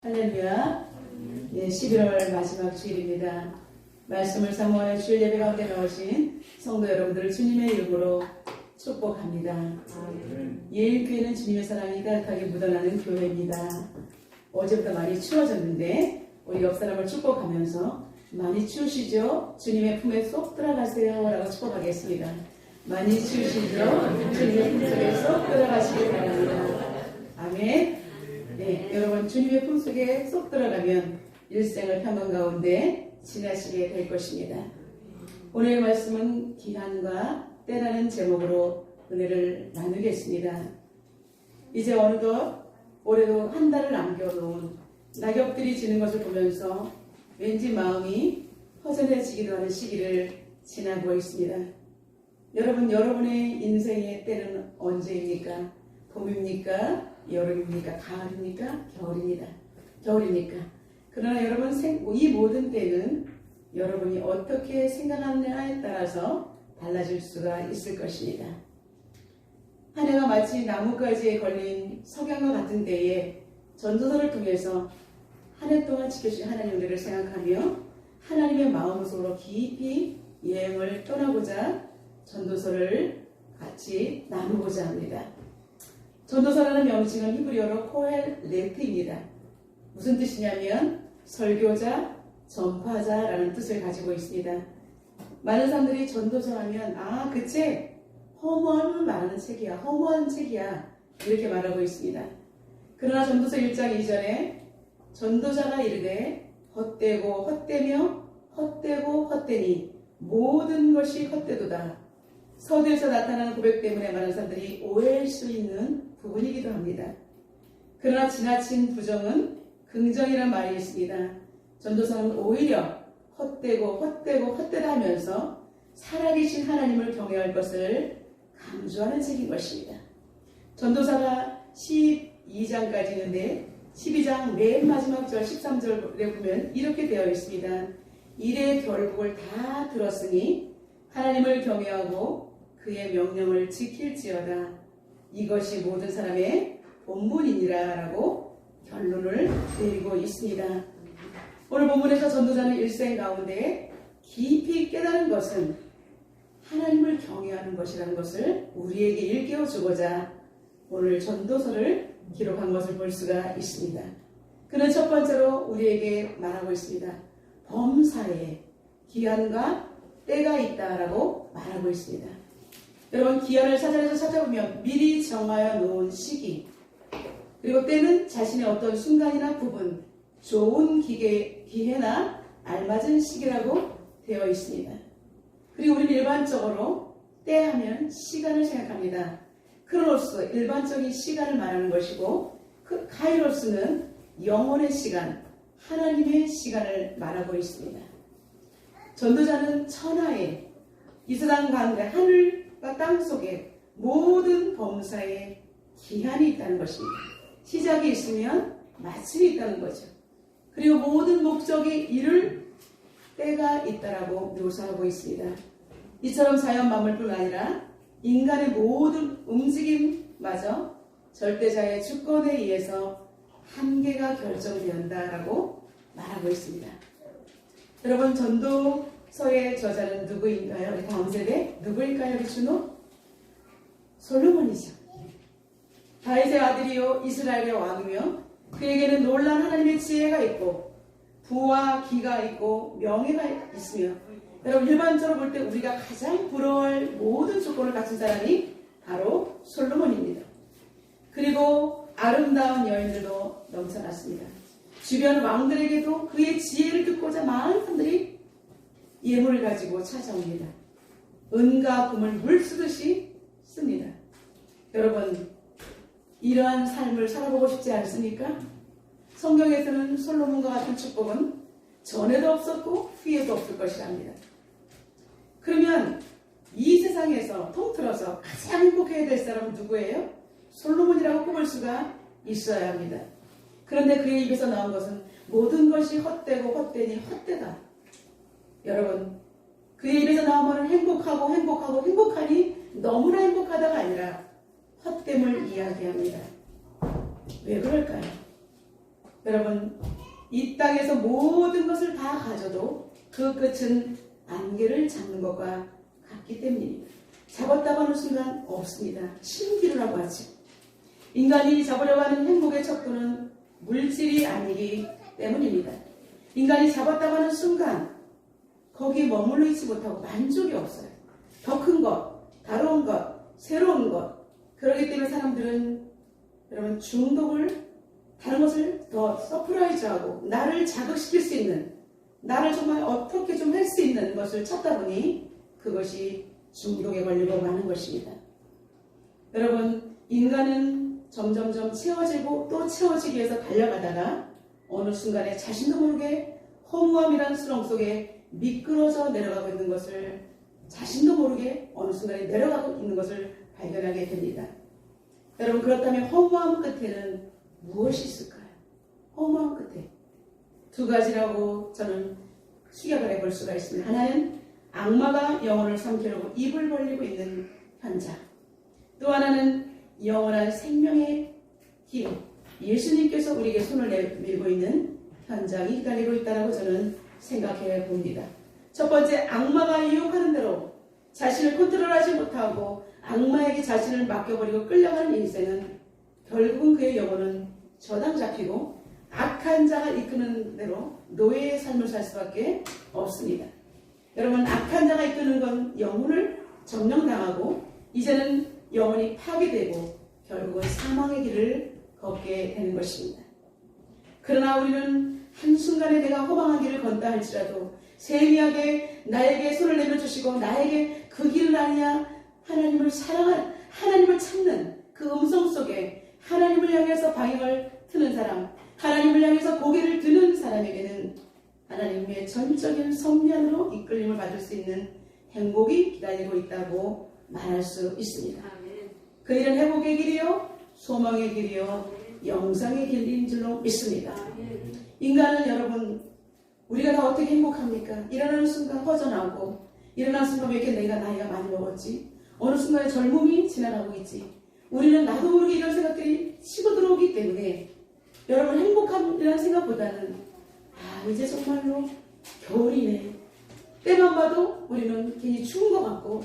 할렐루야. 11월 마지막 주일입니다. 말씀을 사모하여 주일 예배 가운데 나오신 성도 여러분들을 주님의 이름으로 축복합니다. 예일교회는 주님의 사랑이 따뜻하게 묻어나는 교회입니다. 어제부터 많이 추워졌는데 우리 옆 사람을 축복하면서 많이 추우시죠? 주님의 품에 쏙 들어가세요 라고 축복하겠습니다. 많이 추우시죠? 주님의 품속에 쏙 들어가시기 바랍니다. 아멘. 네, 여러분 주님의 품속에 쏙 들어가면 일생을 평강 가운데 지나시게 될 것입니다. 오늘의 말씀은 기한과 때라는 제목으로 은혜를 나누겠습니다. 이제 어느덧 올해도 한 달을 남겨놓은 낙엽들이 지는 것을 보면서 왠지 마음이 허전해지기도 하는 시기를 지나고 있습니다. 여러분, 여러분의 인생의 때는 언제입니까? 봄입니까? 여름입니까? 가을입니까? 겨울입니다. 겨울입니까? 그러나 여러분, 이 모든 때는 여러분이 어떻게 생각하느냐에 따라서 달라질 수가 있을 것입니다. 한 해가 마치 나뭇가지에 걸린 석양과 같은 때에 전도서를 통해서 한 해 동안 지켜주신 하나님 은혜를 생각하며 하나님의 마음속으로 깊이 여행을 떠나고자 전도서를 같이 나누고자 합니다. 전도서라는 명칭은 히브리어로 코헬레트입니다. 무슨 뜻이냐면 설교자, 전파자라는 뜻을 가지고 있습니다. 많은 사람들이 전도서 하면 그 책 허무함을 말하는 책이야, 허무한 책이야 이렇게 말하고 있습니다. 그러나 전도서 1장 2절에 전도자가 이르되 헛되고 헛되며 헛되고 헛되니 모든 것이 헛되도다. 서두에서 나타나는 고백 때문에 많은 사람들이 오해할 수 있는 부분이기도 합니다. 그러나 지나친 부정은 긍정이라는 말이 있습니다. 전도서는 오히려 헛되고 헛되고 헛되다 하면서 살아계신 하나님을 경외할 것을 강조하는 책인 것입니다. 전도사가 12장까지 있는데 12장 맨 마지막 절 13절에 보면 이렇게 되어 있습니다. 일의 결국을 다 들었으니 하나님을 경외하고 그의 명령을 지킬지어다. 이것이 모든 사람의 본분이니라 라고 결론을 내리고 있습니다. 오늘 본문에서 전도자는 일생 가운데 깊이 깨달은 것은 하나님을 경외하는 것이라는 것을 우리에게 일깨워 주고자 오늘 전도서를 기록한 것을 볼 수가 있습니다. 그는 첫 번째로 우리에게 말하고 있습니다. 범사에 기한과 때가 있다라고 말하고 있습니다. 여러분, 기한을 사전에서 찾아보면 미리 정하여 놓은 시기, 그리고 때는 자신의 어떤 순간이나 부분, 좋은 기회나 알맞은 시기라고 되어 있습니다. 그리고 우리는 일반적으로 때 하면 시간을 생각합니다. 크로노스, 일반적인 시간을 말하는 것이고, 카이로스는 영혼의 시간, 하나님의 시간을 말하고 있습니다. 전도자는 천하에 이 세상 가운데 하늘과 땅 속에 모든 범사에 기한이 있다는 것입니다. 시작이 있으면 마침이 있다는 거죠. 그리고 모든 목적이 이룰 때가 있다라고 묘사하고 있습니다. 이처럼 자연 만물뿐 아니라 인간의 모든 움직임마저 절대자의 주권에 의해서 한계가 결정된다라고 말하고 있습니다. 여러분, 전도서의 저자는 누구인가요? 다음 세대 누구일까요? 주노? 솔로몬이죠. 다윗의 아들이요 이스라엘의 왕이며 그에게는 놀라운 하나님의 지혜가 있고 부와 기가 있고 명예가 있으며, 여러분, 일반적으로 볼 때 우리가 가장 부러워할 모든 조건을 갖춘 사람이 바로 솔로몬입니다. 그리고 아름다운 여인들도 넘쳐났습니다. 주변 왕들에게도 그의 지혜를 듣고자 많은 사람들이 예물을 가지고 찾아옵니다. 은과 금을 물 쓰듯이 씁니다. 여러분, 이러한 삶을 살아보고 싶지 않습니까? 성경에서는 솔로몬과 같은 축복은 전에도 없었고 후에도 없을 것이랍니다. 그러면 이 세상에서 통틀어서 가장 행복해야 될 사람은 누구예요? 솔로몬이라고 꼽을 수가 있어야 합니다. 그런데 그의 입에서 나온 것은 모든 것이 헛되고 헛되니 헛되다. 여러분, 그의 입에서 나온 말은 행복하고 행복하고 행복하니 너무나 행복하다가 아니라 헛됨을 이야기합니다. 왜 그럴까요? 여러분, 이 땅에서 모든 것을 다 가져도 그 끝은 안개를 잡는 것과 같기 때문입니다. 잡았다고 하는 순간 없습니다. 신기루라고 하죠. 인간이 잡으려고 하는 행복의 척도는 물질이 아니기 때문입니다. 인간이 잡았다고 하는 순간 거기에 머물러 있지 못하고 만족이 없어요. 더 큰 것, 다로운 것, 새로운 것. 그렇기 때문에 사람들은 여러분 중독을 다른 것을 더 서프라이즈하고 나를 자극시킬 수 있는, 나를 정말 어떻게 좀 할 수 있는 것을 찾다 보니 그것이 중독에 걸리고 마는 것입니다. 여러분, 인간은 점점점 채워지고 또 채워지기 위해서 달려가다가 어느 순간에 자신도 모르게 허무함이란 수렁 속에 미끄러져 내려가고 있는 것을, 자신도 모르게 어느 순간에 내려가고 있는 것을 발견하게 됩니다. 여러분, 그렇다면 허무함 끝에는 무엇이 있을까요? 허무함 끝에 두 가지라고 저는 추격을 해볼 수가 있습니다. 하나는 악마가 영혼을 삼키려고 입을 벌리고 있는 현장, 또 하나는 영원한 생명의 길, 예수님께서 우리에게 손을 내밀고 있는 현장이 기다리고 있다고 저는 생각해 봅니다. 첫 번째, 악마가 유혹하는 대로 자신을 컨트롤하지 못하고 악마에게 자신을 맡겨버리고 끌려가는 인생은 결국은 그의 영혼은 저당 잡히고 악한 자가 이끄는 대로 노예의 삶을 살 수밖에 없습니다. 여러분, 악한 자가 이끄는 건 영혼을 점령당하고 이제는 영혼이 파괴되고 결국은 사망의 길을 걷게 되는 것입니다. 그러나 우리는 한순간에 내가 허망한 길을 걷다 할지라도 세미하게 나에게 손을 내밀어주시고 나에게 그 길은 아니야, 하나님을 사랑한, 하나님을 찾는 그 음성 속에 하나님을 향해서 방향을 트는 사람, 하나님을 향해서 고개를 드는 사람에게는 하나님의 전적인 섭리안으로 이끌림을 받을 수 있는 행복이 기다리고 있다고 말할 수 있습니다. 그 일은 회복의 길이요, 소망의 길이요, 영상의 길인 줄로 믿습니다. 인간은 여러분, 우리가 다 어떻게 행복합니까? 일어나는 순간 허전하고, 일어나는 순간 왜 이렇게 내가 나이가 많이 먹었지? 어느 순간에 젊음이 지나가고 있지. 우리는 나도 모르게 이런 생각들이 치고 들어오기 때문에 여러분, 행복함이라는 생각보다는 이제 정말로 겨울이네. 때만 봐도 우리는 괜히 추운 것 같고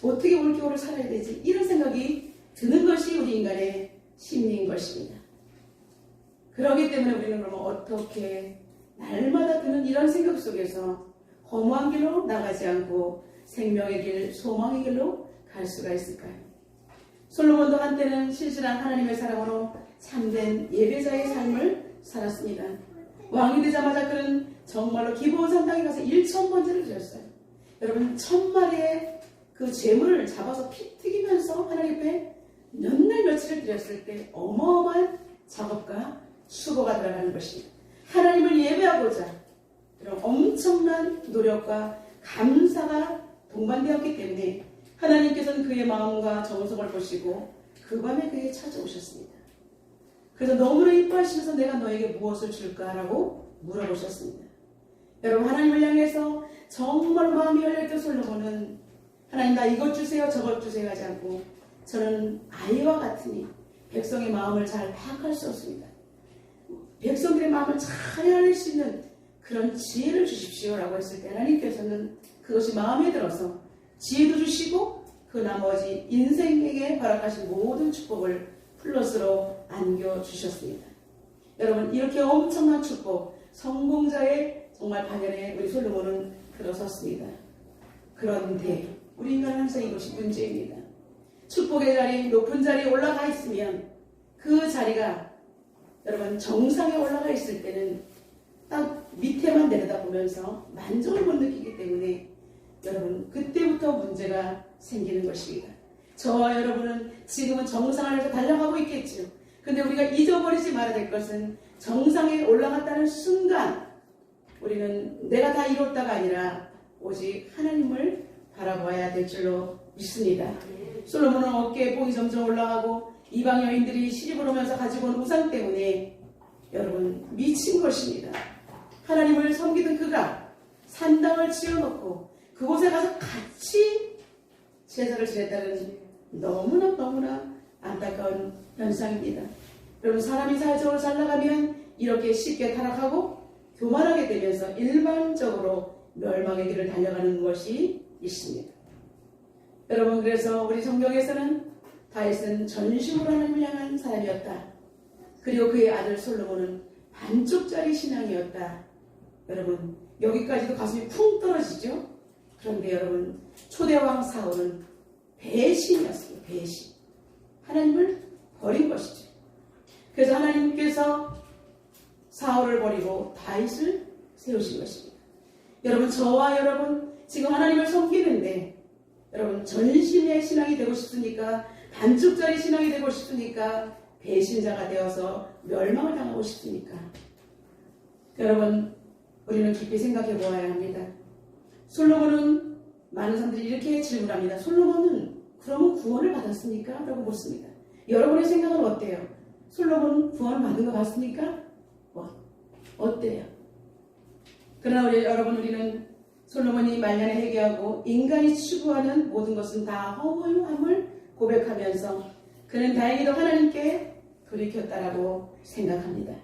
어떻게 올 겨울을 살아야 되지? 이런 생각이 드는 것이 우리 인간의 심리인 것입니다. 그렇기 때문에 우리는 그러면 어떻게 날마다 드는 이런 생각 속에서 허무한 길로 나가지 않고 생명의 길, 소망의 길로 갈 수가 있을까요? 솔로몬도 한때는 신실한 하나님의 사랑으로 참된 예배자의 삶을 살았습니다. 왕이 되자마자 그는 정말로 기브온 산당에 가서 1,000번째를 드렸어요. 여러분, 1,000마리의 그 재물을 잡아서 피 튀기면서 하나님 앞에 몇 날 며칠을 드렸을 때 어마어마한 작업과 수고가 들어가는 것입니다. 하나님을 예배하고자 그런 엄청난 노력과 감사가 동반되었기 때문에 하나님께서는 그의 마음과 정성을 보시고 그 밤에 그에게 찾아오셨습니다. 그래서 너무나 이뻐하시면서 내가 너에게 무엇을 줄까라고 물어보셨습니다. 여러분, 하나님을 향해서 정말 마음이 열렸던 솔로몬은 하나님 나 이것 주세요 저것 주세요 하지 않고 저는 아이와 같으니 백성의 마음을 잘 파악할 수 없습니다. 백성들의 마음을 잘 헤아릴 수 있는 그런 지혜를 주십시오라고 했을 때 하나님께서는 그것이 마음에 들어서 지혜도 주시고 그 나머지 인생에게 허락하신 모든 축복을 플러스로 안겨주셨습니다. 여러분, 이렇게 엄청난 축복, 성공자의 정말 반열에 우리 솔로몬은 들어섰습니다. 그런데 우리 인간은 항상 이것이 문제입니다. 축복의 자리, 높은 자리에 올라가 있으면 그 자리가 여러분 정상에 올라가 있을 때는 딱 밑에만 내려다보면서 만족을 못 느끼기 때문에 여러분 그때부터 문제가 생기는 것입니다. 저와 여러분은 지금은 정상 안에서 달려가고 있겠죠. 근데 우리가 잊어버리지 말아야 될 것은 정상에 올라갔다는 순간 우리는 내가 다 이뤘다가 아니라 오직 하나님을 바라봐야 될 줄로 믿습니다. 솔로몬은 어깨에 뽕이 점점 올라가고 이방 여인들이 시집을 오면서 가지고 온 우상 때문에 여러분 미친 것입니다. 하나님을 섬기던 그가 산당을 지어놓고 그곳에 가서 같이 제사를 지냈다는 너무나 안타까운 현상입니다. 여러분, 사람이 사회적으로 잘 나가면 이렇게 쉽게 타락하고 교만하게 되면서 일반적으로 멸망의 길을 달려가는 것이 있습니다. 여러분, 그래서 우리 성경에서는 다윗은 전심으로 하나님을 향한 사람이었다. 그리고 그의 아들 솔로몬은 반쪽짜리 신앙이었다. 여러분, 여기까지도 가슴이 쿵 떨어지죠? 그런데 여러분, 초대왕 사울은 배신이었습니다. 배신. 하나님을 버린 것이죠. 그래서 하나님께서 사울을 버리고 다윗을 세우신 것입니다. 여러분, 저와 여러분 지금 하나님을 섬기는데 여러분, 전심의 신앙이 되고 싶습니까? 반쪽짜리 신앙이 되고 싶습니까? 배신자가 되어서 멸망을 당하고 싶습니까? 여러분, 우리는 깊이 생각해 보아야 합니다. 솔로몬은, 많은 사람들이 이렇게 질문합니다. 솔로몬은 그러면 구원을 받았습니까? 라고 묻습니다. 여러분의 생각은 어때요? 솔로몬은 구원을 받은 것 같습니까? 어때요? 그러나 우리는 솔로몬이 말년에 회개하고 인간이 추구하는 모든 것은 다 허무함을 고백하면서 그는 다행히도 하나님께 돌이켰다라고 생각합니다.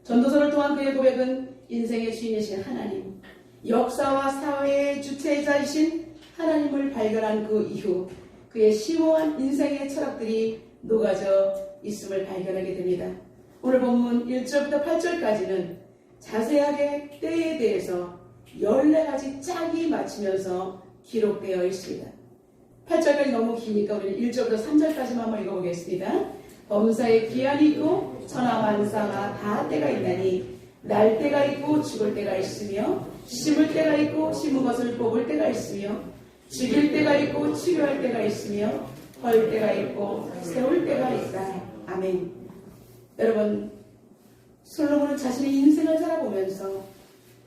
전도서를 통한 그의 고백은 인생의 주인이신 하나님, 역사와 사회의 주체자이신 하나님을 발견한 그 이후 그의 심오한 인생의 철학들이 녹아져 있음을 발견하게 됩니다. 오늘 본문 1절부터 8절까지는 자세하게 때에 대해서 14가지 짝이 맞추면서 기록되어 있습니다. 8절까지 너무 기니까 우리는 1절부터 3절까지만 한번 읽어보겠습니다. 범사에 기한이 있고 천하만사가 다 때가 있나니 날 때가 있고 죽을 때가 있으며 심을 때가 있고 심은 것을 뽑을 때가 있으며 죽일 때가 있고 치료할 때가 있으며 헐 때가 있고 세울 때가 있다. 아멘. 여러분, 솔로몬은 자신의 인생을 살아보면서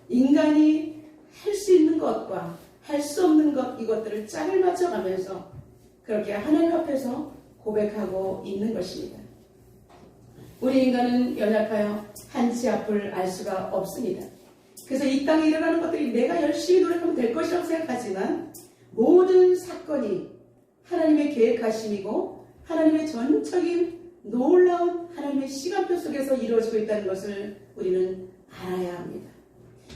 인간이 할 수 있는 것과 할 수 없는 것, 이것들을 짝을 맞춰가면서 그렇게 하나님 앞에서 고백하고 있는 것입니다. 우리 인간은 연약하여 한치 앞을 알 수가 없습니다. 그래서 이 땅에 일어나는 것들이 내가 열심히 노력하면 될 것이라고 생각하지만 모든 사건이 하나님의 계획하심이고 하나님의 전적인 놀라운 하나님의 시간표 속에서 이루어지고 있다는 것을 우리는 알아야 합니다.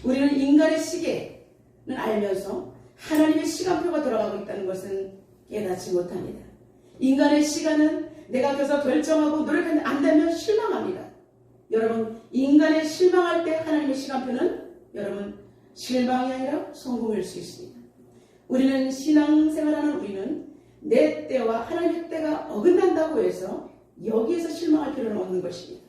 우리는 인간의 시계는 알면서 하나님의 시간표가 돌아가고 있다는 것은 깨닫지 못합니다. 인간의 시간은 내가 그래서 결정하고 노력하는데 안 되면 실망합니다. 여러분, 인간의 실망할 때 하나님의 시간표는 여러분 실망이 아니라 성공일 수 있습니다. 우리는 신앙생활하는 우리는 내 때와 하나님의 때가 어긋난다고 해서 여기에서 실망할 필요는 없는 것입니다.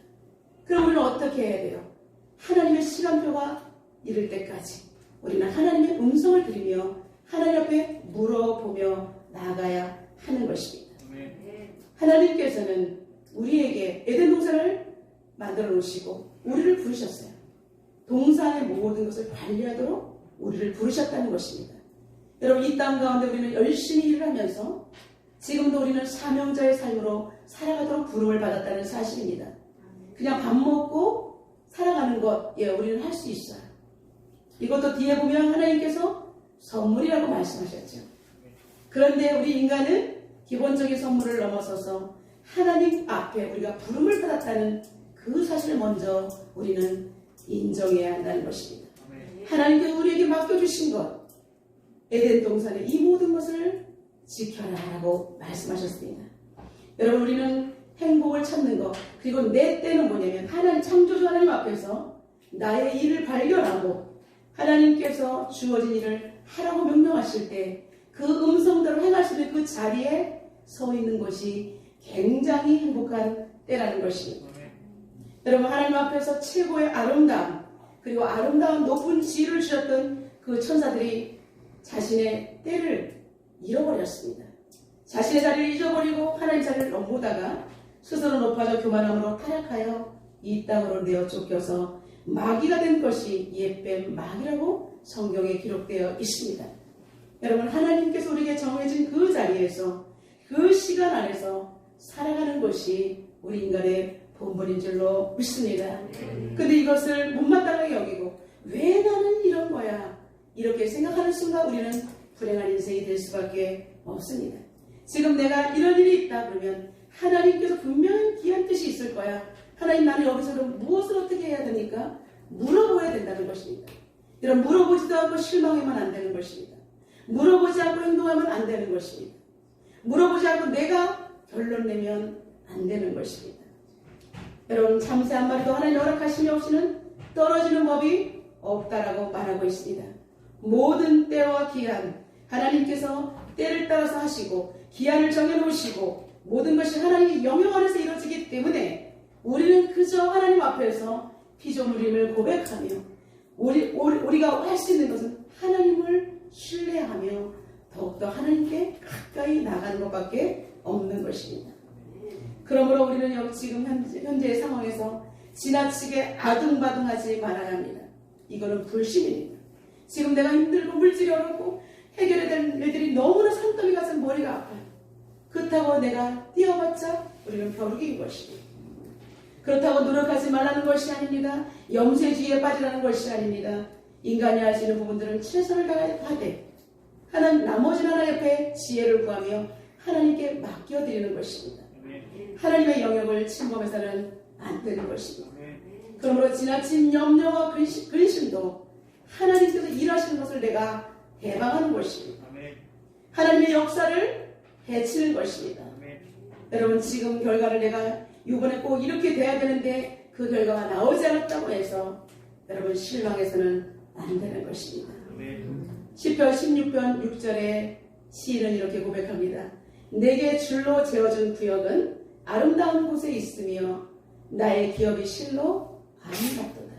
그럼 우리는 어떻게 해야 돼요? 하나님의 시간표가 이를 때까지 우리는 하나님의 음성을 들으며 하나님 앞에 물어보며 나아가야 하는 것입니다. 하나님께서는 우리에게 에덴 동산을 만들어 놓으시고 우리를 부르셨어요. 동산의 모든 것을 관리하도록 우리를 부르셨다는 것입니다. 여러분, 이 땅 가운데 우리는 열심히 일을 하면서 지금도 우리는 사명자의 삶으로 살아가도록 부름을 받았다는 사실입니다. 그냥 밥 먹고 살아가는 것, 우리는 할 수 있어요. 이것도 뒤에 보면 하나님께서 선물이라고 말씀하셨죠. 그런데 우리 인간은 기본적인 선물을 넘어서서 하나님 앞에 우리가 부름을 받았다는 그 사실을 먼저 우리는 인정해야 한다는 것입니다. 하나님께서 우리에게 맡겨주신 것, 에덴 동산의 이 모든 것을 지켜라라고 말씀하셨습니다. 여러분, 우리는 행복을 찾는 것, 그리고 내 때는 뭐냐면 하나님, 창조주 하나님 앞에서 나의 일을 발견하고 하나님께서 주어진 일을 하라고 명령하실 때 그 음성대로 행할 수 있는 그 자리에 서 있는 것이 굉장히 행복한 때라는 것입니다. 여러분, 하나님 앞에서 최고의 아름다움, 그리고 아름다운 높은 지위를 주셨던 그 천사들이 자신의 때를 잃어버렸습니다. 자신의 자리를 잊어버리고 하나님 자리를 넘보다가 스스로 높아져 교만함으로 타락하여 이 땅으로 내어 쫓겨서 마귀가 된 것이 옛뱀 마귀라고 성경에 기록되어 있습니다. 여러분, 하나님께서 우리에게 정해진 그 자리에서 그 시간 안에서 살아가는 것이 우리 인간의 본분인 줄로 믿습니다. 근데 이것을 못마땅하게 여기고 왜 나는 이런 거야 이렇게 생각하는 순간 우리는 불행한 인생이 될 수밖에 없습니다. 지금 내가 이런 일이 있다 그러면 하나님께서 분명히 귀한 뜻이 있을 거야. 하나님, 나는 여기서 그럼 무엇을 어떻게 해야 되니까? 물어봐야 된다는 것입니다. 이런 물어보지도 않고 실망하면 안 되는 것입니다. 물어보지 않고 행동하면 안 되는 것입니다. 물어보지 않고 내가 결론 내면 안 되는 것입니다. 여러분, 참새 한 마리도 하나님 허락하심이 없이는 떨어지는 법이 없다라고 말하고 있습니다. 모든 때와 기한, 하나님께서 때를 따라서 하시고 기한을 정해놓으시고 모든 것이 하나님의 영역 안에서 이루어지기 때문에 우리는 그저 하나님 앞에서 피조물임을 고백하며 우리가 할 수 있는 것은 하나님을 신뢰하며 더욱더 하나님께 가까이 나가는 것밖에 없는 것입니다. 그러므로 우리는 여기 지금 현재의 상황에서 지나치게 아둥바둥하지 말아야 합니다. 이거는 불신입니다. 지금 내가 힘들고 물질이 어렵고 해결해야 될 일들이 너무나 산더미 같은 머리가 아파요. 그렇다고 내가 뛰어봤자 우리는 벼룩인 것입니다. 그렇다고 노력하지 말라는 것이 아닙니다. 염세주의에 빠지라는 것이 아닙니다. 인간이 할 수 있는 부분들은 최선을 다하되 나머지 하나님 옆에 지혜를 구하며 하나님께 맡겨드리는 것입니다. 하나님의 영역을 침범해서는 안 되는 것입니다. 그러므로 지나친 염려와 근심도 하나님께서 일하시는 것을 내가 해방하는 것입니다. 하나님의 역사를 해치는 것입니다. 여러분, 지금 결과를 내가 이번에 꼭 이렇게 돼야 되는데 그 결과가 나오지 않았다고 해서 여러분 실망해서는 안 되는 것입니다. 시편 16편 6절에 시인은 이렇게 고백합니다. 내게 줄로 재어준 구역은 아름다운 곳에 있으며 나의 기업이 실로 아름답도다.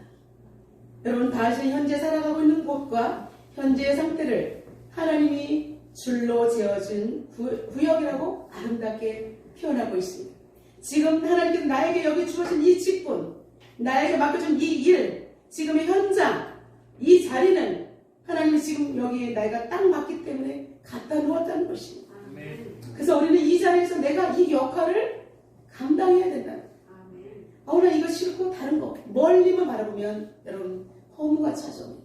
여러분, 당신 현재 살아가고 있는 곳과 현재의 상태를 하나님이 줄로 재어준 구역이라고 아름답게 표현하고 있습니다. 지금 하나님께서 나에게 여기 주어진 이 직분, 나에게 맡겨준 이 일, 지금의 현장, 이 자리는 하나님이 지금 여기에 내가 딱 맞기 때문에 갖다 놓았다는 것입니다. 그래서 우리는 이 자리에서 내가 이 역할을 감당해야 된다. 나 이거 싫고 다른 거 멀리만 바라보면 여러분 허무가 찾아옵니다.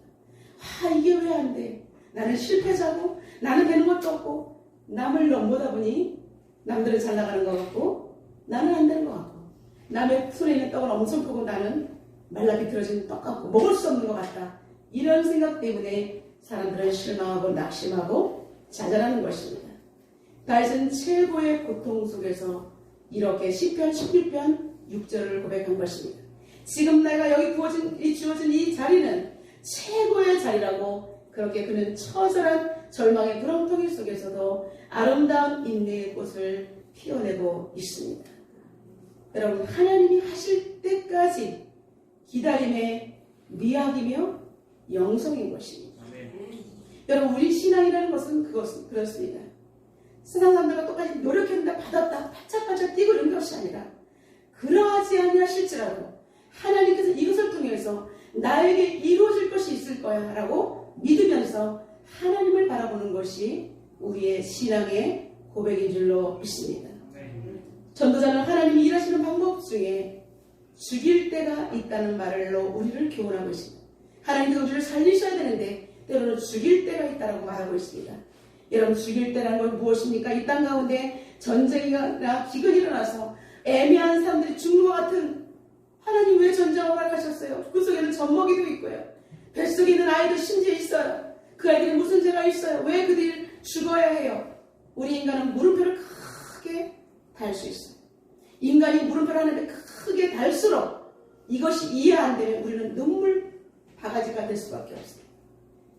이게 왜 안 돼? 나는 실패자고 나는 되는 것도 없고 남을 넘보다 보니 남들은 잘 나가는 것 같고 나는 안 되는 것 같고 남의 손에 있는 떡은 엄청 크고 나는 말라 비틀어진 떡 같고 먹을 수 없는 것 같다. 이런 생각 때문에 사람들은 실망하고 낙심하고 좌절하는 것입니다. 다윗은 최고의 고통 속에서 이렇게 시편 16편 6절을 고백한 것입니다. 지금 내가 여기 주어진 이 자리는 최고의 자리라고 그렇게 그는 처절한 절망의 구렁텅이 속에서도 아름다운 인내의 꽃을 피워내고 있습니다. 여러분, 하나님이 하실 때까지 기다림의 미학이며 영성인 것입니다. 여러분, 우리 신앙이라는 것은 그렇습니다. 세상 사람들과 똑같이 노력했는데 받았다 바짝바짝 뛰고 이런 것이 아니라 그러하지 아니하실지라도 하나님께서 이것을 통해서 나에게 이루어질 것이 있을 거야 라고 믿으면서 하나님을 바라보는 것이 우리의 신앙의 고백인 줄로 믿습니다. 전도자는 하나님이 일하시는 방법 중에 죽일 때가 있다는 말로 우리를 교훈하고 있습니다. 하나님께서 우리를 살리셔야 되는데 때로는 죽일 때가 있다고 말하고 있습니다. 여러분, 죽일 때라는 건 무엇입니까? 이 땅 가운데 전쟁이나 기근이 일어나서 애매한 사람들이 죽는 것 같은, 하나님 왜 전쟁을 허락하셨어요? 그 속에는 젖먹이도 있고요. 뱃속에 있는 아이도 심지어 있어요. 그 아이들이 무슨 죄가 있어요? 왜 그들이 죽어야 해요? 우리 인간은 물음표를 크게 달 수 있어요. 인간이 물음표를 하는데 크게 달수록 이것이 이해 안 되면 우리는 눈물 바가지가 될 수밖에 없어요.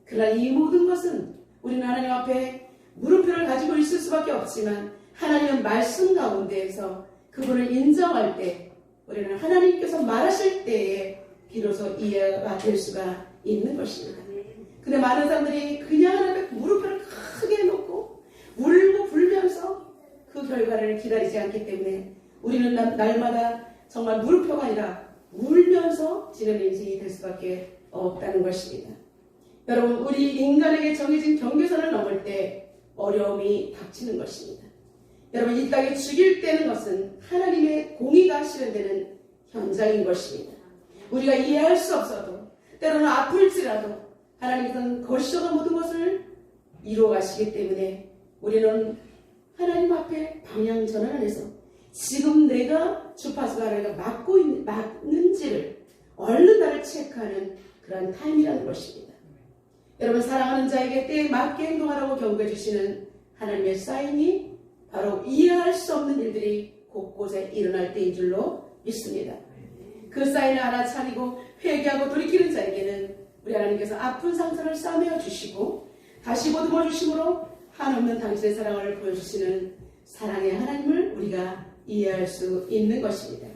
그러나 이 모든 것은 우리는 하나님 앞에 물음표를 가지고 있을 수밖에 없지만 하나님은 말씀 가운데에서 그분을 인정할 때 우리는 하나님께서 말하실 때에 비로소 이해가 될 수가 있는 것입니다. 근데 많은 사람들이 그냥 하나님의 물음표를 크게 놓고 울고 불면서 그 결과를 기다리지 않기 때문에 우리는 날마다 정말 물음표가 아니라 울면서 지는 인생이 될 수밖에 없다는 것입니다. 여러분, 우리 인간에게 정해진 경계선을 넘을 때 어려움이 닥치는 것입니다. 여러분, 이 땅에 죽일 때는 것은 하나님의 공의가 실현되는 현장인 것입니다. 우리가 이해할 수 없어도 때로는 아플지라도 하나님께서는 거시적인 모든 것을 이루어 가시기 때문에 우리는 하나님 앞에 방향 전환을 해서 지금 내가 주파수가 내가 맞는지를 얼른 나를 체크하는 그런 타임이라는 것입니다. 여러분, 사랑하는 자에게 때에 맞게 행동하라고 경고해 주시는 하나님의 사인이 바로 이해할 수 없는 일들이 곳곳에 일어날 때인 줄로 믿습니다. 그 사인을 알아차리고 회개하고 돌이키는 자에게는 우리 하나님께서 아픈 상처를 싸매어 주시고 다시 보듬어 주심으로 한없는 당신의 사랑을 보여주시는 사랑의 하나님을 우리가 이해할 수 있는 것입니다.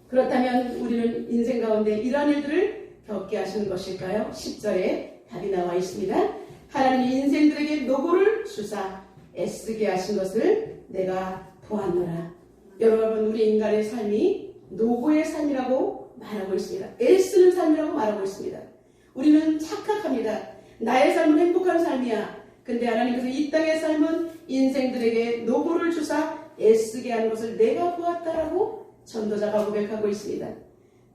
그렇다면 우리는 인생 가운데 이러한 일들을 겪게 하시는 것일까요? 10절에 답이 나와 있습니다. 하나님이 인생들에게 노고를 주사 애쓰게 하신 것을 내가 보았노라. 여러분, 우리 인간의 삶이 노고의 삶이라고 말하고 있습니다. 애쓰는 삶이라고 말하고 있습니다. 우리는 착각합니다. 나의 삶은 행복한 삶이야. 근데 하나님께서 이 땅의 삶은 인생들에게 노고를 주사 애쓰게 하는 것을 내가 보았다라고 전도자가 고백하고 있습니다.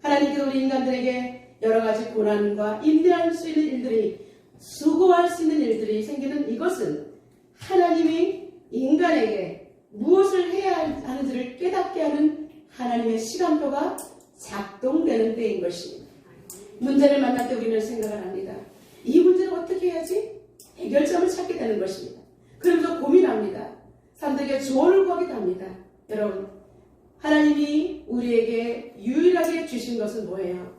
하나님께서 우리 인간들에게 여러 가지 고난과 인내할 수 있는 일들이, 수고할 수 있는 일들이 생기는 이것은 하나님이 인간에게 무엇을 해야 하는지를 깨닫게 하는 하나님의 시간표가 작동되는 때인 것입니다. 문제를 만날 때 우리는 생각을 합니다. 이 문제를 어떻게 해야지? 해결점을 찾게 되는 것입니다. 그러면서 고민합니다. 사람들에게 조언을 구하기도 합니다. 여러분, 하나님이 우리에게 유일하게 주신 것은 뭐예요?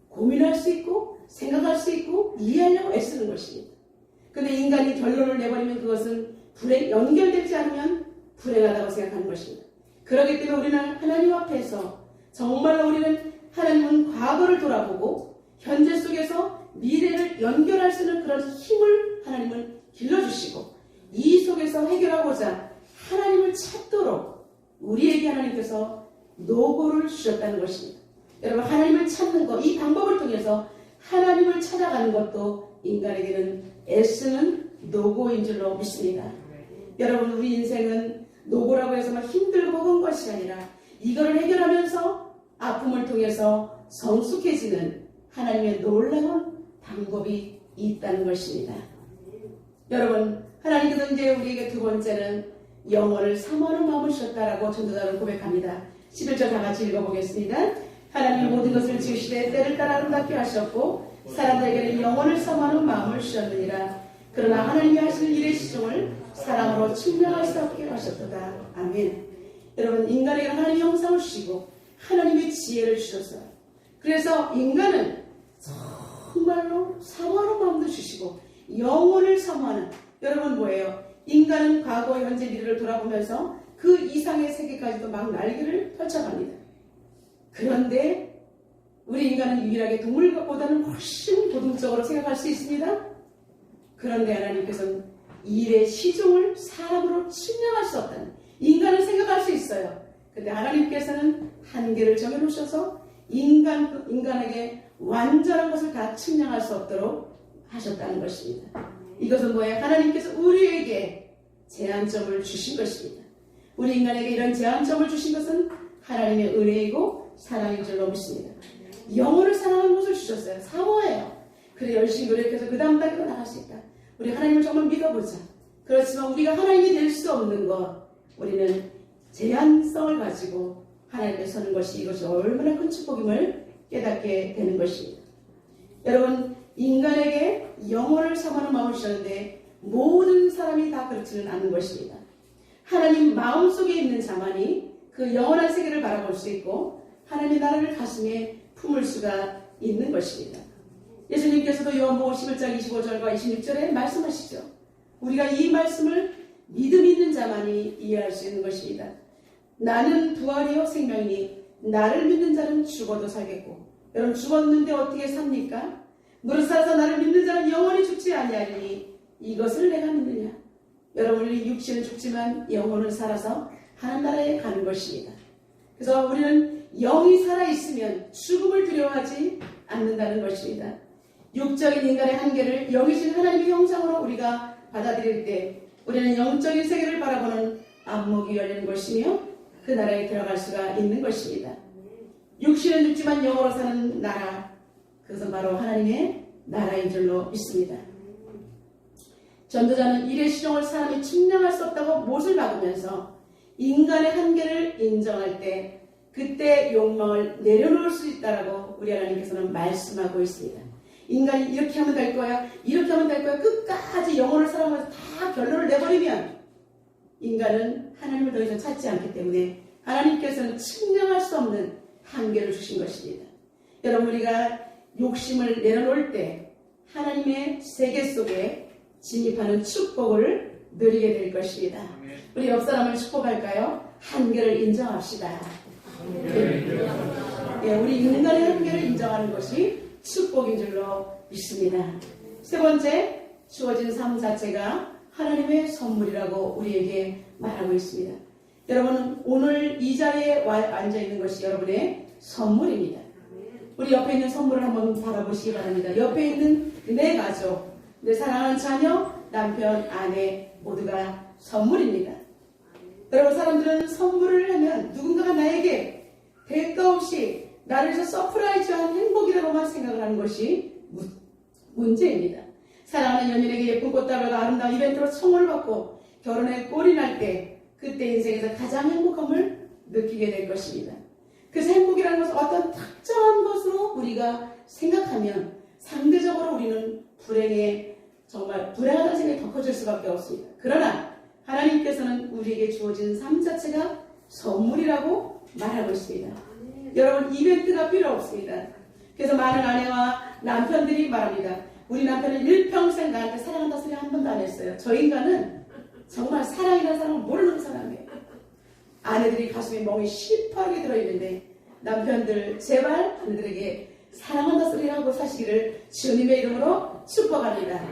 고민할 수 있고 생각할 수 있고 이해하려고 애쓰는 것입니다. 그런데 인간이 결론을 내버리면 그것은 연결되지 않으면 불행하다고 생각하는 것입니다. 그렇기 때문에 우리는 하나님 앞에서 정말로 우리는 하나님은 과거를 돌아보고 현재 속에서 미래를 연결할 수 있는 그런 힘을 하나님은 길러주시고 이 속에서 해결하고자 하나님을 찾도록 우리에게 하나님께서 노고를 주셨다는 것입니다. 여러분, 하나님을 찾는 것, 이 방법을 통해서 하나님을 찾아가는 것도 인간에게는 애쓰는 노고인 줄로 믿습니다. 여러분, 우리 인생은 노고라고 해서 막 힘들고 한 것이 아니라 이거를 해결하면서 아픔을 통해서 성숙해지는 하나님의 놀라운 방법이 있다는 것입니다. 여러분, 하나님께서 이제 우리에게 두 번째는 영혼을 사모하는 마음을 주셨다라고 전도자는 고백합니다. 11절 다 같이 읽어보겠습니다. 하나님이 모든 것을 지으시되 때를 따라 아름답게 하셨고 사람들에게는 영혼을 사모하는 마음을 주셨느니라. 그러나 하나님이 하시는 일의 시종을 사람으로 측량할 수 없게 하셨도다. 아멘. 여러분, 인간에게 하나님의 형상을 주시고 하나님의 지혜를 주셨어요. 그래서 인간은 정말로 사모하는 마음도 주시고 영혼을 사모하는, 여러분 뭐예요? 인간은 과거, 현재, 미래를 돌아보면서 그 이상의 세계까지도 막 날개를 펼쳐갑니다. 그런데 우리 인간은 유일하게 동물보다는 훨씬 고등적으로 생각할 수 있습니다. 그런데 하나님께서는 일의 시종을 사람으로 측량할 수 없다는, 인간은 생각할 수 있어요. 그런데 하나님께서는 한계를 정해놓으셔서 인간에게 완전한 것을 다 측량할 수 없도록 하셨다는 것입니다. 이것은 뭐예요? 하나님께서 우리에게 제한점을 주신 것입니다. 우리 인간에게 이런 제한점을 주신 것은 하나님의 은혜이고 사랑인 줄로 믿습니다. 영혼을 사랑하는 것을 주셨어요. 사모해요. 그래, 열심히 노력해서 그 다음 단계로 나갈 수 있다. 우리 하나님을 정말 믿어보자. 그렇지만 우리가 하나님이 될 수 없는 것, 우리는 제한성을 가지고 하나님께 서는 것이, 이것이 얼마나 큰 축복임을 깨닫게 되는 것입니다. 여러분, 인간에게 영혼을 사모하는 마음을 주셨는데 모든 사람이 다 그렇지는 않는 것입니다. 하나님 마음속에 있는 자만이 그 영원한 세계를 바라볼 수 있고 하나님의 나라를 가슴에 품을 수가 있는 것입니다. 예수님께서도 요한복음 11장 25절과 26절에 말씀하시죠. 우리가 이 말씀을 믿음 있는 자만이 이해할 수 있는 것입니다. 나는 부활이요 생명이니 나를 믿는 자는 죽어도 살겠고. 여러분, 죽었는데 어떻게 삽니까? 무릇 살아서 나를 믿는 자는 영원히 죽지 아니하리니 이것을 내가 믿느냐. 여러분, 우리 육신은 죽지만 영혼은 살아서 하나님 나라에 가는 것입니다. 그래서 우리는 영이 살아있으면 죽음을 두려워하지 않는다는 것입니다. 육적인 인간의 한계를 영이신 하나님의 형상으로 우리가 받아들일 때 우리는 영적인 세계를 바라보는 안목이 열리는 것이며 그 나라에 들어갈 수가 있는 것입니다. 육신은 죽지만 영으로 사는 나라, 그것은 바로 하나님의 나라인 줄로 믿습니다. 전도자는 일의 시종을 사람이 측량할 수 없다고 못을 박으면서 인간의 한계를 인정할 때 그때 욕망을 내려놓을 수 있다라고 우리 하나님께서는 말씀하고 있습니다. 인간이 이렇게 하면 될 거야, 이렇게 하면 될 거야, 끝까지 영혼을 사랑하면서 다 결론을 내버리면 인간은 하나님을 더 이상 찾지 않기 때문에 하나님께서는 측량할 수 없는 한계를 주신 것입니다. 여러분, 우리가 욕심을 내려놓을 때 하나님의 세계 속에 진입하는 축복을 누리게 될 것입니다. 우리 옆 사람을 축복할까요? 한계를 인정합시다. 예, 우리 인간의 한계를 인정하는 것이 축복인 줄로 믿습니다. 세 번째, 주어진 삶 자체가 하나님의 선물이라고 우리에게 말하고 있습니다. 여러분, 오늘 이 자리에 앉아 있는 것이 여러분의 선물입니다. 우리 옆에 있는 선물을 한번 바라보시기 바랍니다. 옆에 있는 내 가족, 내 사랑하는 자녀, 남편, 아내 모두가 선물입니다. 여러분, 사람들은 선물을 하면 누군가가 나에게 대가 없이 나를 위해서 서프라이즈한 행복이라고만 생각을 하는 것이 문제입니다. 사랑하는 연인에게 예쁜 꽃다발과 아름다운 이벤트로 청혼을 받고 결혼에 꼴이 날 때 그때 인생에서 가장 행복함을 느끼게 될 것입니다. 그래서 행복이라는 것은 어떤 특정한 것으로 우리가 생각하면 상대적으로 우리는 정말 불행하다는 생각이 더 커질 수밖에 없습니다. 그러나 하나님께서는 우리에게 주어진 삶 자체가 선물이라고 말하고 있습니다. 여러분, 이벤트가 필요 없습니다. 그래서 많은 아내와 남편들이 말합니다. 우리 남편은 일평생 나한테 사랑한다 소리 한 번도 안 했어요. 저 인간은 정말 사랑이라는 사람을 모르는 사람이에요. 아내들이 가슴에 멍이 시퍼하게 들어있는데 남편들 제발 아내들에게 사랑한다 소리 하고 사시기를 주님의 이름으로 축복합니다.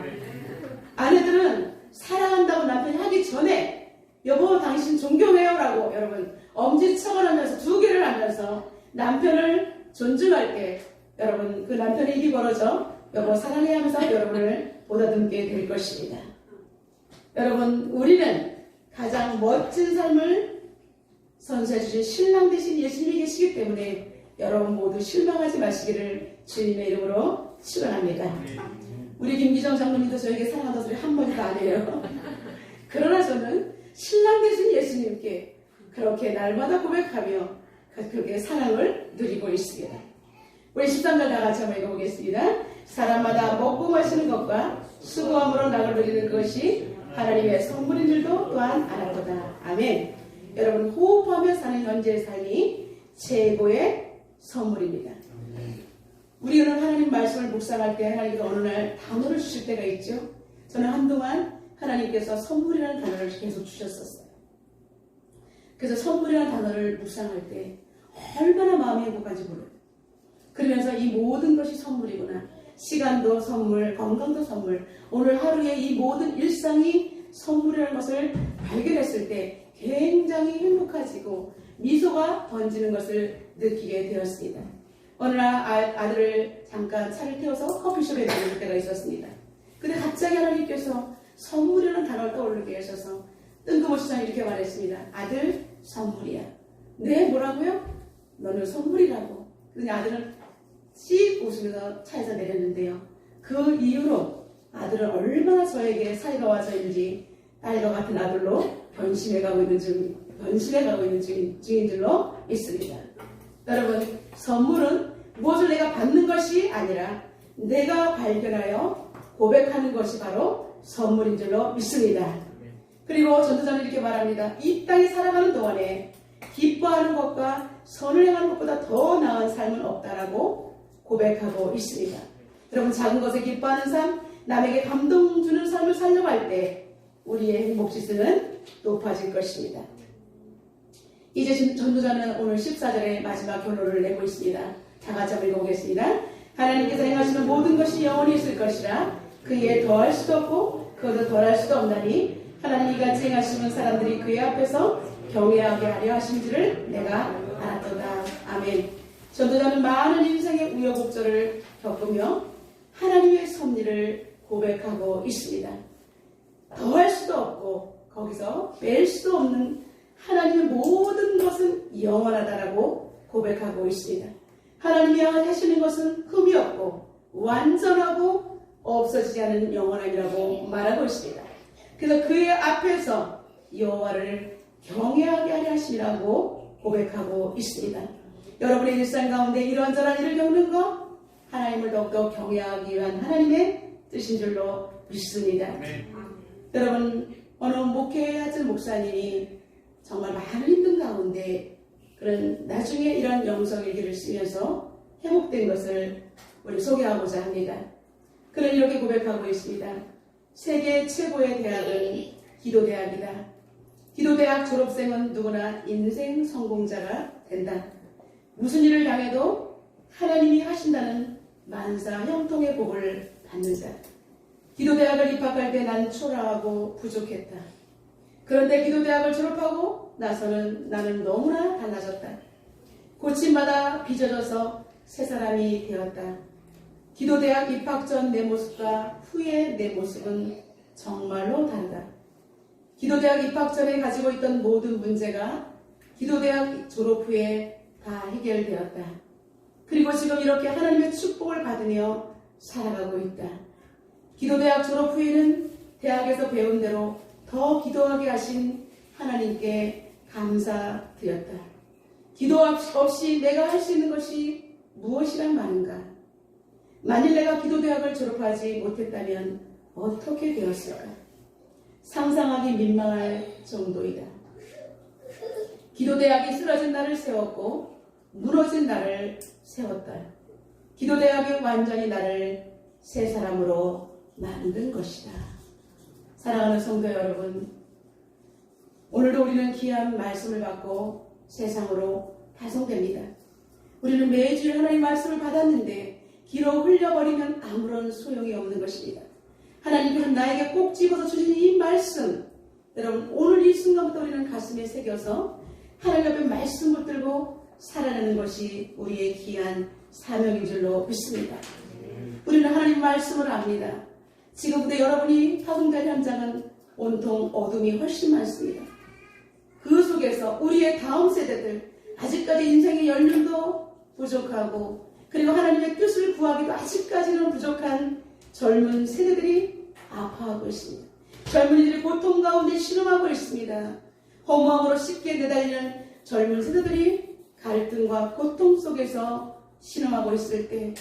아내들은 사랑한다고 남편이 하기 전에 여보 당신 존경해요 라고 여러분 엄지척을 하면서 두 개를 하면서 남편을 존중할 때 여러분 그 남편의 입이 벌어져 여보 사랑해 하면서 여러분을 보다듬게 될 것입니다. 여러분, 우리는 가장 멋진 삶을 선사해 주신 신랑 되신 예수님이 계시기 때문에 여러분 모두 실망하지 마시기를 주님의 이름으로 축원합니다. 우리 김기정 장로님도 저에게 사랑한다 소리 한 번도 안 해요. 그러나 저는 신랑 되신 예수님께 그렇게 날마다 고백하며 그렇게 사랑을 누리고 있습니다. 우리 13절 다 같이 한번 읽어보겠습니다. 사람마다 먹고 마시는 것과 수고함으로 낙을 누리는 것이 하나님의 선물인 줄도 또한 알아보다. 아멘. 여러분, 호흡하며 사는 현재의 삶이 최고의 선물입니다. 우리는 하나님 말씀을 묵상할 때 하나님께서 어느 날 단어를 주실 때가 있죠. 저는 한동안 하나님께서 선물이라는 단어를 계속 주셨었어요. 그래서 선물이라는 단어를 묵상할 때 얼마나 마음이 행복한지 몰라요. 그러면서 이 모든 것이 선물이구나. 시간도 선물, 건강도 선물, 오늘 하루의 이 모든 일상이 선물이라는 것을 발견했을 때 굉장히 행복해지고 미소가 번지는 것을 느끼게 되었습니다. 어느 날 아들을 잠깐 차를 태워서 커피숍에 내릴 때가 있었습니다. 근데 갑자기 하나님께서 선물이라는 단어를 떠오르게 하셔서 뜬금없이 저는 이렇게 말했습니다. 아들, 선물이야. 네, 뭐라고요? 너는 선물이라고. 그러니 아들은 씩 웃으면서 차에서 내렸는데요. 그 이후로 아들은 얼마나 저에게 사이가 와져 있는지 딸과 같은 아들로 변심해가고 있는 중인 줄로 있습니다. 여러분, 선물은 무엇을 내가 받는 것이 아니라 내가 발견하여 고백하는 것이 바로 선물인 줄로 믿습니다. 그리고 전도자는 이렇게 말합니다. 이 땅에 살아가는 동안에 기뻐하는 것과 선을 행하는 것보다 더 나은 삶은 없다라고 고백하고 있습니다. 여러분, 작은 것에 기뻐하는 삶, 남에게 감동 주는 삶을 살려고 할 때 우리의 행복지수는 높아질 것입니다. 이제 전도자는 오늘 14절의 마지막 결론을 내고 있습니다. 다 같이 한번 읽어보겠습니다. 하나님께서 행하시는 모든 것이 영원히 있을 것이라 그에 더할 수도 없고 그것도 덜할 수도 없나니 하나님이 같이 행하시는 사람들이 그의 앞에서 경외하게 하려 하신지를 내가 알았도다. 아멘. 전도자는 많은 인생의 우여곡절을 겪으며 하나님의 섭리를 고백하고 있습니다. 더할 수도 없고 거기서 뺄 수도 없는 하나님의 모든 것은 영원하다라고 고백하고 있습니다. 하나님이 하시는 것은 흠이 없고 완전하고 없어지지 않는 영원함이라고 말하고 있습니다. 그래서 그의 앞에서 여호와를 경외하게 하려 하시라고 고백하고 있습니다. 여러분의 일상 가운데 이런저런 일을 겪는 것, 하나님을 더욱더 경외하기 위한 하나님의 뜻인 줄로 믿습니다. 여러분, 어느 목회하던 목사님이 정말 많은 힘든 가운데 그런 나중에 이런 영성일기를 쓰면서 회복된 것을 우리 소개하고자 합니다. 그는 이렇게 고백하고 있습니다. 세계 최고의 대학은 기도대학이다. 기도대학 졸업생은 누구나 인생 성공자가 된다. 무슨 일을 당해도 하나님이 하신다는 만사 형통의 복을 받는 자. 기도대학을 입학할 때 난 초라하고 부족했다. 그런데 기도대학을 졸업하고 나서는 나는 너무나 달라졌다. 고침마다 빚어져서 새 사람이 되었다. 기도대학 입학 전 내 모습과 후의 내 모습은 정말로 다르다. 기도대학 입학 전에 가지고 있던 모든 문제가 기도대학 졸업 후에 다 해결되었다. 그리고 지금 이렇게 하나님의 축복을 받으며 살아가고 있다. 기도대학 졸업 후에는 대학에서 배운 대로 더 기도하게 하신 하나님께 감사드렸다. 기도 없이 내가 할 수 있는 것이 무엇이란 말인가? 만일 내가 기도대학을 졸업하지 못했다면 어떻게 되었을까? 상상하기 민망할 정도이다. 기도대학이 쓰러진 나를 세웠고 무너진 나를 세웠다. 기도대학이 완전히 나를 새 사람으로 만든 것이다. 사랑하는 성도 여러분, 오늘도 우리는 귀한 말씀을 받고 세상으로 파송됩니다. 우리는 매주 하나님의 말씀을 받았는데 길어 흘려버리면 아무런 소용이 없는 것입니다. 하나님께서 나에게 꼭 집어서 주신 이 말씀, 여러분 오늘 이 순간부터 우리는 가슴에 새겨서 하나님 앞에 말씀 붙들고 살아내는 것이 우리의 귀한 사명인 줄로 믿습니다. 우리는 하나님 말씀을 압니다. 지금부터 여러분이 파송될 현장은 온통 어둠이 훨씬 많습니다. 그 속에서 우리의 다음 세대들, 아직까지 인생의 연륜도 부족하고 그리고 하나님의 뜻을 구하기도 아직까지는 부족한 젊은 세대들이 아파하고 있습니다. 젊은이들이 고통 가운데 신음하고 있습니다. 허무함으로 쉽게 내달리는 젊은 세대들이 갈등과 고통 속에서 신음하고 있을 때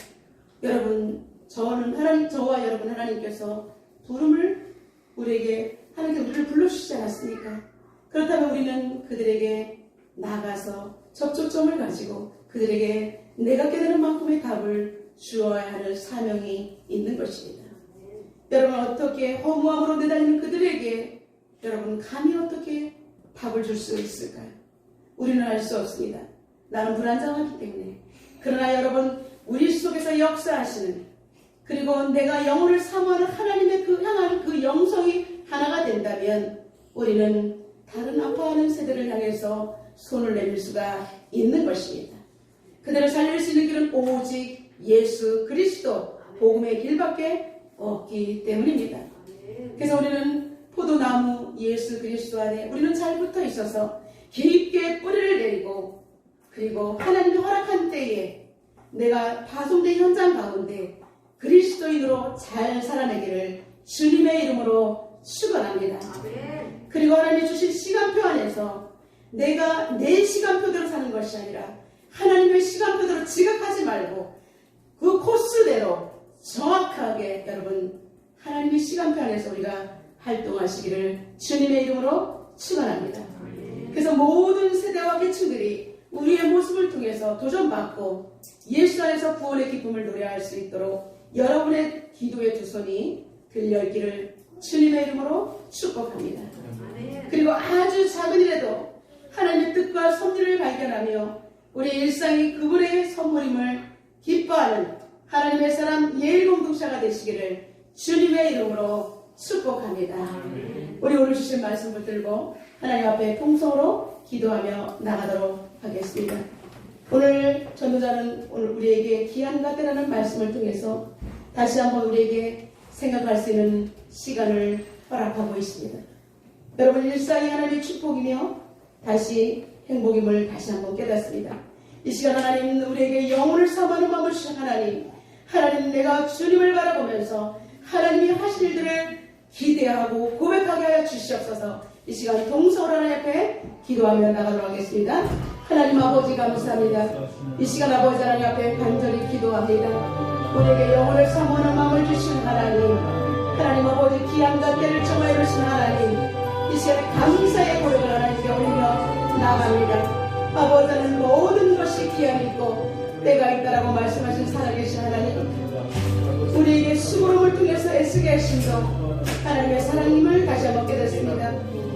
여러분, 저와 여러분 하나님께서 부름을 우리에게 하나님께서 우리를 불러주시지 않았습니까? 그렇다면 우리는 그들에게 나가서 접촉점을 가지고 그들에게 내가 깨달은 만큼의 답을 주어야 하는 사명이 있는 것입니다. 여러분 어떻게 허무함으로 내달리는 그들에게 여러분 감히 어떻게 답을 줄 수 있을까요? 우리는 알 수 없습니다. 나는 불안정하기 때문에. 그러나 여러분 우리 속에서 역사하시는 그리고 내가 영혼을 사모하는 하나님의 향한 그 영성이 하나가 된다면 우리는 다른 아파하는 세대를 향해서 손을 내밀 수가 있는 것입니다. 그들을 살릴 수 있는 길은 오직 예수 그리스도 복음의 길밖에 없기 때문입니다. 그래서 우리는 포도나무 예수 그리스도 안에 우리는 잘 붙어 있어서 깊게 뿌리를 내리고 그리고 하나님이 허락한 때에 내가 파송된 현장 가운데 그리스도인으로 잘 살아내기를 주님의 이름으로 축원합니다. 그리고 하나님이 주신 시간표 안에서 내가 내 시간표대로 사는 것이 아니라 하나님의 시간표대로 지각하지 말고 그 코스대로 정확하게 여러분 하나님의 시간표 안에서 우리가 활동하시기를 주님의 이름으로 축원합니다. 그래서 모든 세대와 계층들이 우리의 모습을 통해서 도전받고 예수 안에서 구원의 기쁨을 노래할 수 있도록 여러분의 기도의 두 손이 들려있기를 주님의 이름으로 축복합니다. 그리고 아주 작은 일에도 하나님의 뜻과 섭리를 발견하며 우리의 일상이 그분의 선물임을 기뻐하는 하나님의 사람 예일공동체가 되시기를 주님의 이름으로 축복합니다. 우리 오늘 주신 말씀 붙들고 하나님 앞에 통성으로 기도하며 나가도록 하겠습니다. 오늘 전도자는 오늘 우리에게 기한과 때라는 말씀을 통해서 다시 한번 우리에게 생각할 수 있는 시간을 허락하고 있습니다. 여러분 일상이 하나님의 축복이며 다시 행복임을 다시 한번 깨닫습니다. 이 시간 하나님 우리에게 영혼을 사모하는 마음을 주신 하나님 내가 주님을 바라보면서 하나님이 하신 일들을 기대하고 고백하게 하여 주시옵소서. 이 시간 동서로 하나님 앞에 기도하며 나가도록 하겠습니다. 하나님 아버지 감사합니다. 이 시간 아버지 하나님 앞에 간절히 기도합니다. 우리에게 영혼을 사모하는 마음을 주신 하나님, 하나님 아버지 기한과 때를 정하여 주신 하나님, 이 시간에 감사의 고백을 하나님께 올리며 나갑니다. 아버지는 모든 것이 기한이고 때가 있다라고 말씀하신 살아계신 하나님, 우리에게 수고로움을 통해서 애쓰게 하심도 하나님의 사랑님을 다시 한번 깨닫습니다.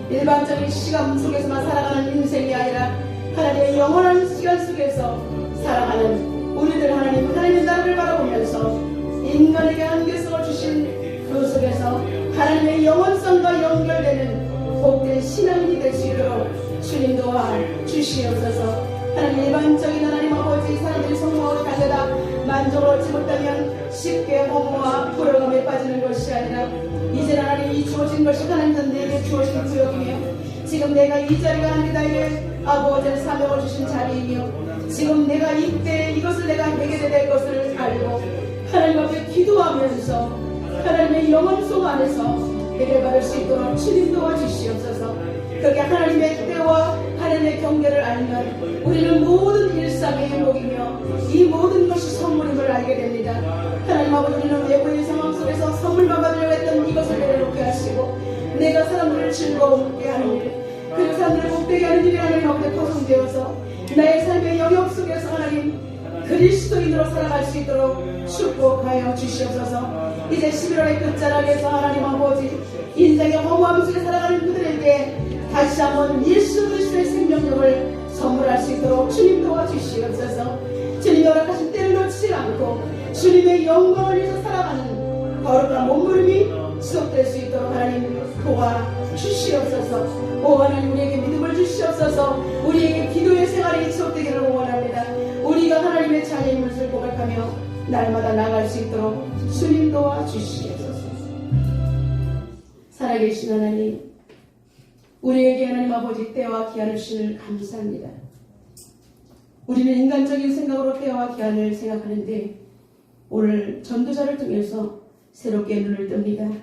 일반적인 시간 속에서만 살아가는 인생이 아니라 하나님의 영원한 시간 속에서 살아가는 우리들 하나님의 나라를 바라보면서 인간에게 한계성을 주신 그 속에서 하나님의 영원성과 연결되는 복된 신앙인이 될 수 있도록 주님 도와 주시옵소서. 하나님 일반적인 하나님 아버지 사람들이 성공하고 달려다 만족을 얻지 못하면 쉽게 허무와 불안감에 빠지는 것이 아니라 이제 하나님이 주어진 것이 하나님은 내게 주어진 구역이며 지금 내가 이 자리가 하나님 나에게 아버지의 사명을 주신 자리이며 지금 내가 이때 이것을 내가 해게 될 것을 알고 하나님 앞에 기도하면서 하나님의 영원성 안에서 해결받을 수 있도록 주님 도와주시옵소서. 그렇게 하나님의 때와 하나님의 경계를 알면 우리는 모든 일상의 행복이며 이 모든 것이 선물임을 알게 됩니다. 하나님 아버지, 우리는 외부의 상황 속에서 선물만 받으려고 했던 이것을 내려놓게 하시고 내가 사람들을 즐거움게 하는 일, 그리고 사람들을 복되게 하는 일이 하나님 앞에 포성되어서 나의 삶의 영역 속에서 하나님 그리스도인으로 살아갈 수 있도록 축복하여 주시옵소서. 이제 11월의 끝자락에서 하나님 아버지 인생의 허무함 속에 살아가는 그들에게 다시 한번 예수 그리스도의 생명력을 선물할 수 있도록 주님 도와주시옵소서. 주님이 허락하신 때를 놓치지 않고 주님의 영광을 위해서 살아가는 거룩한 몸부림이 지속될 수 있도록 하나님 도와주시옵소서. 오 하나님, 우리에게 믿음을 주시옵소서. 우리에게 기도의 생활이 지속되기를 원합니다. 우리가 하나님의 자녀인 것을 고백하며 날마다 나갈 수 있도록 주님 도와주시옵소서. 살아계신 하나님, 우리에게 하나님 아버지 때와 기한을 주시는 감사합니다. 우리는 인간적인 생각으로 때와 기한을 생각하는데 오늘 전도자를 통해서 새롭게 눈을 뜹니다.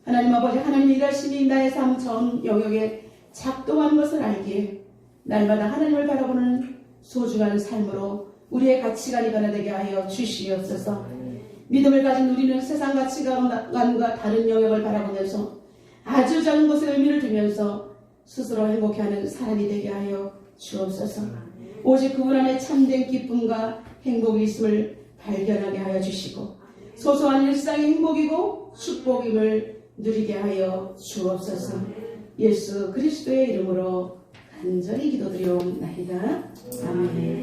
하나님 아버지, 하나님의 일하심이 나의 삶 전 영역에 작동하는 것을 알기에 날마다 하나님을 바라보는 소중한 삶으로 우리의 가치관이 변화되게 하여 주시옵소서. 믿음을 가진 우리는 세상 가치관과 다른 영역을 바라보면서 아주 작은 것에 의미를 두면서 스스로 행복해하는 사람이 되게 하여 주옵소서. 오직 그분 안에 참된 기쁨과 행복이 있음을 발견하게 하여 주시고 소소한 일상이 행복이고 축복임을 누리게 하여 주옵소서. 예수 그리스도의 이름으로 간절히 기도드리옵나이다. 아멘.